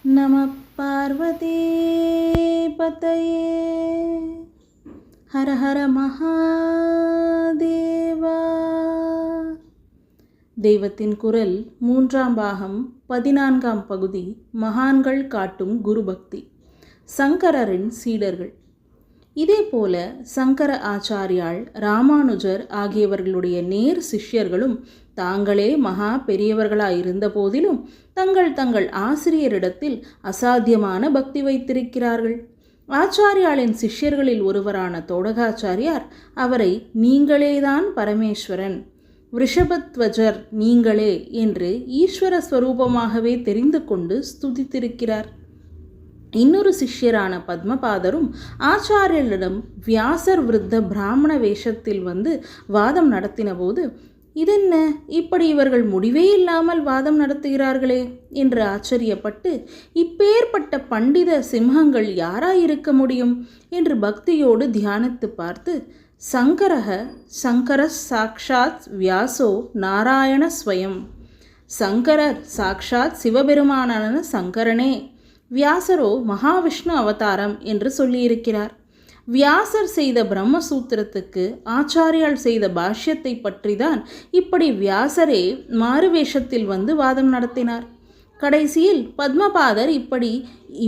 நம பார்வதி பதையே ஹர ஹர மகாதேவா. தெய்வத்தின் குரல் 3ஆம் பாகம் 14ஆம் பகுதி. மகான்கள் காட்டும் குரு பக்தி. சங்கரரின் சீடர்கள். இதேபோல சங்கர ஆச்சாரியால், ராமானுஜர் ஆகியவர்களுடைய நேர் சிஷ்யர்களும் தாங்களே மகா பெரியவர்களாயிருந்த போதிலும் தங்கள் ஆசிரியரிடத்தில் அசாத்தியமான பக்தி வைத்திருக்கிறார்கள். ஆச்சாரியாளின் சிஷ்யர்களில் ஒருவரான தோடகாச்சாரியார் அவரை நீங்களேதான் பரமேஸ்வரன், ரிஷபத்வஜர் நீங்களே என்று ஈஸ்வர ஸ்வரூபமாகவே தெரிந்து கொண்டு ஸ்துதித்திருக்கிறார். இன்னொரு சிஷ்யரான பத்மபாதரும் ஆச்சாரியரிடம் வியாசர் விருத்த பிராமண வேஷத்தில் வந்து வாதம் நடத்தின போது, இதென்ன இப்படி இவர்கள் முடிவே இல்லாமல் வாதம் நடத்துகிறார்களே என்று ஆச்சரியப்பட்டு, இப்பேற்பட்ட பண்டித சிம்ஹங்கள் யாராயிருக்க முடியும் என்று பக்தியோடு தியானித்து பார்த்து, சங்கர சாக்ஷாத் வியாசோ நாராயண ஸ்வயம், சங்கரர் சாக்ஷாத் சிவபெருமானான சங்கரனே, வியாசரோ மகாவிஷ்ணு அவதாரம் என்று சொல்லியிருக்கிறார். வியாசர் செய்த பிரம்மசூத்திரத்துக்கு ஆச்சாரியால் செய்த பாஷ்யத்தை பற்றிதான் இப்படி வியாசரே மாறுவேஷத்தில் வந்து வாதம் நடத்தினார். கடைசியில் பத்மபாதர் இப்படி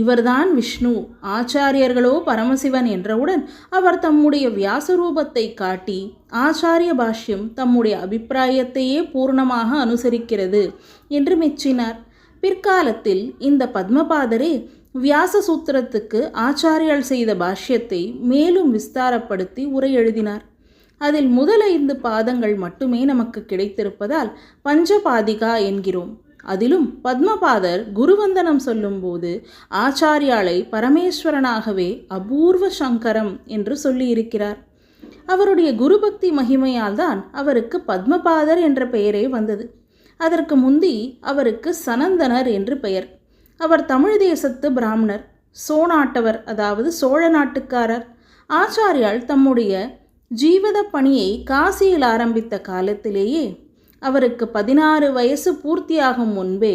இவர்தான் விஷ்ணு, ஆச்சாரியர்களோ பரமசிவன் என்றவுடன் அவர் தம்முடைய வியாசரூபத்தை காட்டி, ஆச்சாரிய பாஷ்யம் தம்முடைய அபிப்பிராயத்தையே பூர்ணமாக அனுசரிக்கிறது என்று மெச்சினார். பிற்காலத்தில் இந்த பத்மபாதரே வியாச சூத்திரத்துக்கு ஆச்சாரியால் செய்த பாஷ்யத்தை மேலும் விஸ்தாரப்படுத்தி உரை எழுதினார். அதில் முதல் 5 பாதங்கள் மட்டுமே நமக்கு கிடைத்திருப்பதால் பஞ்சபாதிகா என்கிறோம். அதிலும் பத்மபாதர் குருவந்தனம் சொல்லும்போது ஆச்சாரியாலை பரமேஸ்வரனாகவே அபூர்வ சங்கரம் என்று சொல்லியிருக்கிறார். அவருடைய குருபக்தி மகிமையால் தான் அவருக்கு பத்மபாதர் என்ற பெயரே வந்தது. அதற்கு முந்தி அவருக்கு சனந்தனர் என்று பெயர். அவர் தமிழ் தேசத்து பிராமணர், சோநாட்டவர், அதாவது சோழ நாட்டுக்காரர். ஆச்சாரியால் தம்முடைய ஜீவத பணியை காசியில் ஆரம்பித்த காலத்திலேயே அவருக்கு 16 வயசு பூர்த்தியாகும் முன்பே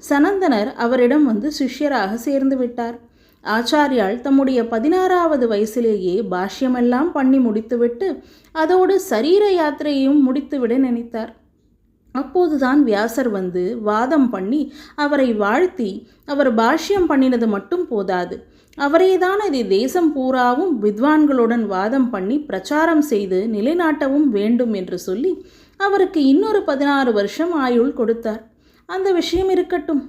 சனந்தனர் அவரிடம் வந்து சிஷ்யராக சேர்ந்து விட்டார். ஆச்சாரியால் தம்முடைய 16வது வயசிலேயே பாஷ்யமெல்லாம் பண்ணி முடித்துவிட்டு அதோடு சரீர யாத்திரையும் முடித்துவிட நினைத்தார். அப்போதுதான் வியாசர் வந்து வாதம் பண்ணி அவரை வாழ்த்தி, அவர் பாஷ்யம் பண்ணினது மட்டும் போதாது, அவரேதான் அதை தேசம் பூராவும் வித்வான்களுடன் வாதம் பண்ணி பிரச்சாரம் செய்து நிலைநாட்டவும் வேண்டும் என்று சொல்லி அவருக்கு இன்னொரு 16 வருஷம் ஆயுள் கொடுத்தார். அந்த விஷயம் இருக்கட்டும்.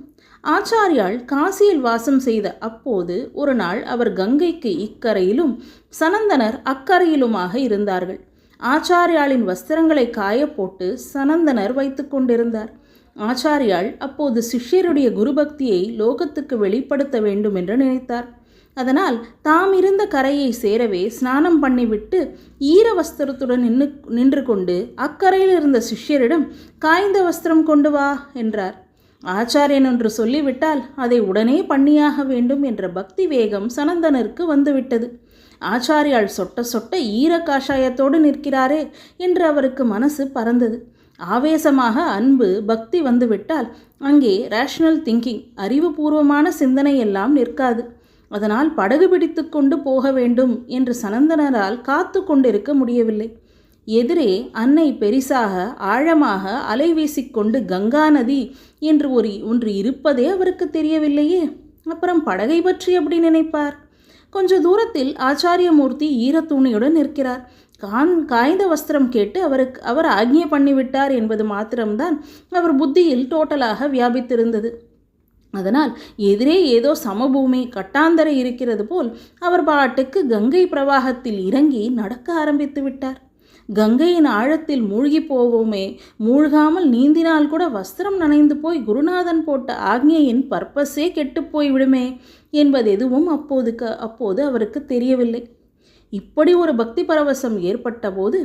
ஆச்சாரியால் காசியில் வாசம் செய்த அப்போது ஒரு நாள் அவர் கங்கைக்கு இக்கரையிலும் சனந்தனர் அக்கரையிலுமாக இருந்தார்கள். ஆச்சாரியாளின் வஸ்திரங்களை காய போட்டு சனந்தனர் வைத்து கொண்டிருந்தார். ஆச்சாரியால் அப்போது சிஷ்யருடைய குருபக்தியை லோகத்துக்கு வெளிப்படுத்த வேண்டும் என்று நினைத்தார். அதனால் தாம் இருந்த கரையை சேரவே ஸ்நானம் பண்ணிவிட்டு ஈர வஸ்திரத்துடன் நின்று கொண்டு அக்கரையில் இருந்த சிஷ்யரிடம் காய்ந்த வஸ்திரம் கொண்டு வா என்றார். ஆச்சாரியன் என்று சொல்லிவிட்டால் அதை உடனே பண்ணியாக வேண்டும் என்ற பக்தி வேகம் சனந்தனருக்கு வந்துவிட்டது. ஆச்சாரியால் சொட்ட ஈர காஷாயத்தோடு நிற்கிறாரே என்று அவருக்கு மனசு பறந்தது. ஆவேசமாக அன்பு பக்தி வந்துவிட்டால் அங்கே ரேஷனல் திங்கிங், அறிவுபூர்வமான சிந்தனை எல்லாம் நிற்காது. அதனால் படகு பிடித்து கொண்டு போக வேண்டும் என்று சனந்தனரால் காத்து கொண்டிருக்க முடியவில்லை. எதிரே அன்னை பெரிசாக ஆழமாக அலை வீசிக்கொண்டு கங்கா நதி என்று ஒன்று இருப்பதே அவருக்கு தெரியவில்லையே. அப்புறம் படகை பற்றி எப்படி நினைப்பார்? கொஞ்ச தூரத்தில் ஆச்சாரியமூர்த்தி ஈரத்துணியுடன் நிற்கிறார். காய்ந்த வஸ்திரம் கேட்டு அவர் ஆக்ஞை பண்ணிவிட்டார் என்பது மாத்திரம்தான் அவர் புத்தியில் டோட்டலாக வியாபித்திருந்தது. அதனால் எதிரே ஏதோ சமபூமி கட்டாந்தரை இருக்கிறது போல் அவர் பாட்டுக்கு கங்கை பிரவாகத்தில் இறங்கி நடக்க ஆரம்பித்து விட்டார். கங்கையின் ஆழத்தில் மூழ்கி போவோமே, மூழ்காமல் நீந்தினால் கூட வஸ்திரம் நனைந்து போய் குருநாதன் போட்ட ஆக்ஞையின் பர்பஸே கெட்டுப்போய் விடுமே என்பது எதுவும் அப்போது அவருக்கு தெரியவில்லை. இப்படி ஒரு பக்தி பரவசம் ஏற்பட்ட போது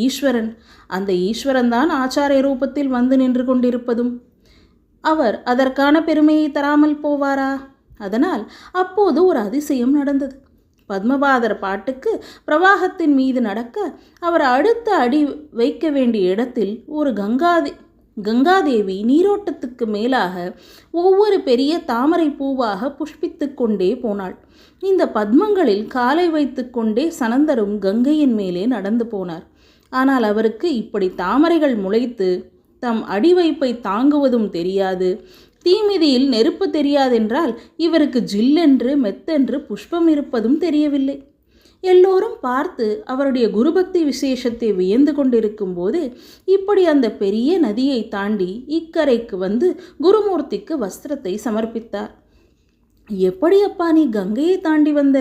ஈஸ்வரன், அந்த ஈஸ்வரன்தான் ஆச்சாரிய ரூபத்தில் வந்து நின்று கொண்டிருப்பதும் அவர் அதற்கான பெருமையை தராமல் போவாரா? அதனால் அப்போது ஒரு அதிசயம் நடந்தது. பத்மபாதர் பாட்டுக்கு பிரவாகத்தின் மீது நடக்க அவர் அடுத்த அடி வைக்க வேண்டிய இடத்தில் ஒரு கங்காதேவி நீரோட்டத்துக்கு மேலாக ஒவ்வொரு பெரிய தாமரை பூவாக புஷ்பித்து கொண்டே போனாள். இந்த பத்மங்களில் காலை வைத்து கொண்டே சனந்தரும் கங்கையின் மேலே நடந்து போனார். ஆனால் அவருக்கு இப்படி தாமரைகள் முளைத்து தம் அடிவைப்பை தாங்குவதும் தெரியாது, தீமிதியில் நெருப்பு தெரியாதென்றால் இவருக்கு ஜில்லென்று மெத்தென்று புஷ்பம் இருப்பதும் தெரியவில்லை. எல்லோரும் பார்த்து அவருடைய குருபக்தி விசேஷத்தை வியந்து கொண்டிருக்கும் போது இப்படி அந்த பெரிய நதியை தாண்டி இக்கரைக்கு வந்து குருமூர்த்திக்கு வஸ்திரத்தை சமர்ப்பித்தார். எப்படி அப்பா நீ கங்கையை தாண்டி வந்த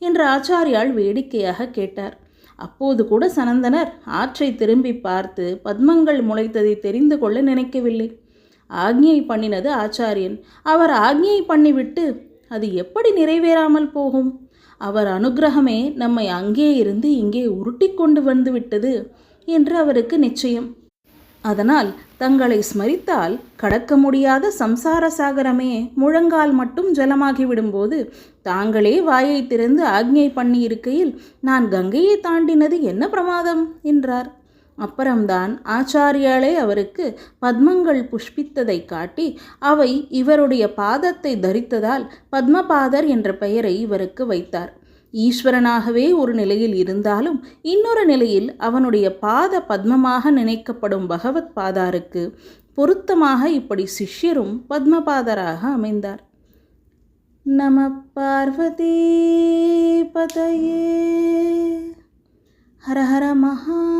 என்று ஆச்சாரியால் வேடிக்கையாக கேட்டார். அப்போது கூட சனந்தனர் ஆற்றை திரும்பி பார்த்து பத்மங்கள் முளைத்ததை தெரிந்து கொள்ள நினைக்கவில்லை. ஆக்ஞை பண்ணினது ஆச்சாரியன். அவர் ஆக்ஞை பண்ணிவிட்டு அது எப்படி நிறைவேறாமல் போகும்? அவர் அனுக்கிரகமே நம்மை அங்கே இருந்து இங்கே உருட்டி கொண்டு வந்து விட்டது என்று அவருக்கு நிச்சயம். அதனால் தங்களை ஸ்மரித்தால் கடக்க முடியாத சம்சார சாகரமே முழங்கால் மட்டும் ஜலமாகிவிடும்போது தாங்களே வாயை திறந்து ஆக்ஞை பண்ணி இருக்கையில் நான் கங்கையை தாண்டினது என்ன பிரமாதம் என்றார். அப்புறம்தான் ஆச்சாரியாலே அவருக்கு பத்மங்கள் புஷ்பித்ததை காட்டி அவை இவருடைய பாதத்தை தரித்ததால் பத்மபாதர் என்ற பெயரை இவருக்கு வைத்தார். ஈஸ்வரனாகவே ஒரு நிலையில் இருந்தாலும் இன்னொரு நிலையில் அவனுடைய பாத பத்மமாக நினைக்கப்படும் பகவத் பாதாருக்கு பொருத்தமாக இப்படி சிஷ்யரும் பத்மபாதராக அமைந்தார். நம பார்வதி பதயே ஹர ஹர மகாதேவா.